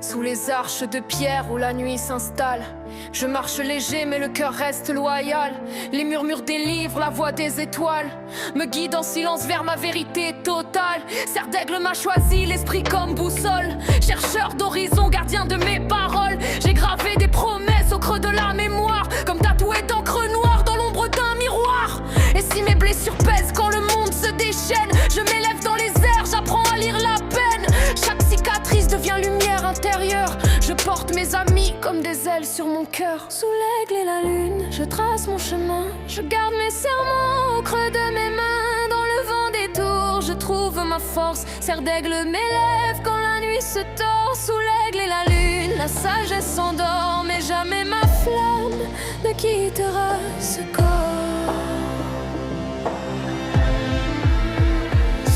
Sous les arches de pierre où la nuit s'installe, je marche léger mais le cœur reste loyal. Les murmures des livres, la voix des étoiles me guident en silence vers ma vérité totale. Serre d'aigle m'a choisi, l'esprit comme boussole. Chercheur d'horizon, gardien de mes paroles. J'ai gravé des promesses au creux de la mémoire, comme tatoué d'encre noire dans l'ombre d'un miroir. Et si mes blessures pèsent quand le monde se déchaîne, je m'élève dans les airs, j'apprends à lire la peine. Chaque cicatrice devient lumière intérieure. Je porte mes amis comme des ailes sur mon cœur. Sous l'aigle et la lune, je trace mon chemin. Je garde mes serments au creux de mes mains. Dans le vent des tours, je trouve ma force. Serre d'aigle m'élève quand la nuit se tord. Sous l'aigle et la lune, la sagesse s'endort. Mais jamais ma flamme ne quittera ce corps.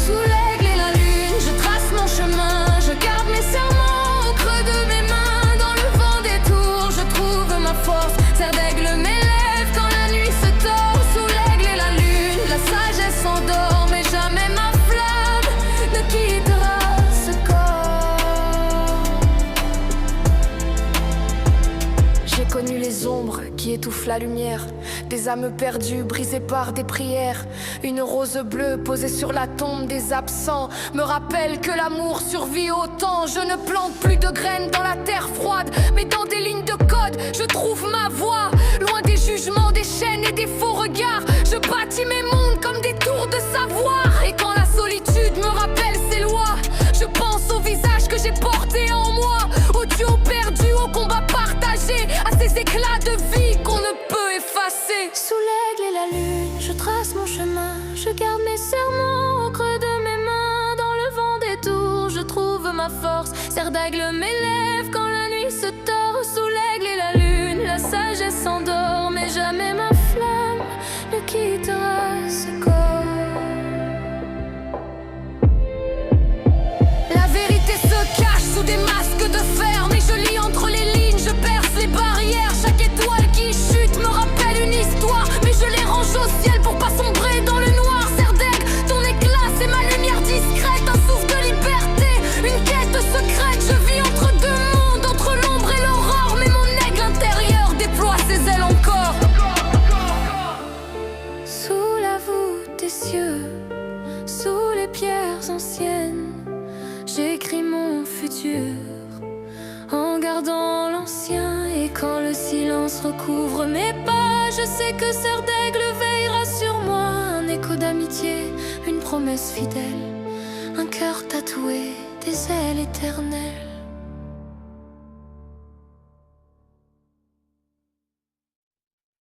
Sous l'aigle et la lune, je trace mon chemin. Je garde mes serments au creux de mes mains. Dans le vent des tours, je trouve ma force. Serre d'aigle m'élève quand la nuit se tord. Sous l'aigle et la lune, la sagesse s'endort. Mais jamais ma flamme ne quittera ce corps. J'ai connu les ombres qui étouffent la lumière, des âmes perdues, brisées par des prières. Une rose bleue posée sur la tombe des absents me rappelle que l'amour survit au temps. Je ne plante plus de graines dans la terre froide, mais dans des lignes de code, je trouve ma voie. Loin des jugements, des chaînes et des faux regards, je bâtis mes mondes comme des tours de savoir. Et quand la solitude me rappelle ses lois, je pense au visage que j'ai porté en moi, aux duos perdus, au combat partagé, à ces éclats de vie qu'on ne peut effacer. Sous l'aigle et la lune, je trace mon chemin. Je garde mes serments au creux de mes mains. Dans le vent des tours, je trouve ma force. Serre d'aigle m'élève quand la nuit se tord. Sous l'aigle et la lune, la sagesse s'endort. Mais jamais ma flamme ne quittera ce corps. La vérité se cache sous des masques de fer, mais je lis entre les lignes, je perce les barrières. Chaque étoile qui chute me rappelle une histoire, mais je les range au ciel pour pas sombrer dans le noir. Serre d'aigle, ton éclat c'est ma lumière discrète, un souffle de liberté, une quête secrète. Je vis entre deux mondes, entre l'ombre et l'aurore, mais mon aigle intérieur déploie ses ailes encore. Sous la voûte des cieux, sous les pierres anciennes, j'écris mon futur en gardant l'ancien. Et quand le silence recouvre mes pas, je sais que Serre d'aigle veillera sur moi. Un écho d'amitié, une promesse fidèle, un cœur tatoué, des ailes éternelles.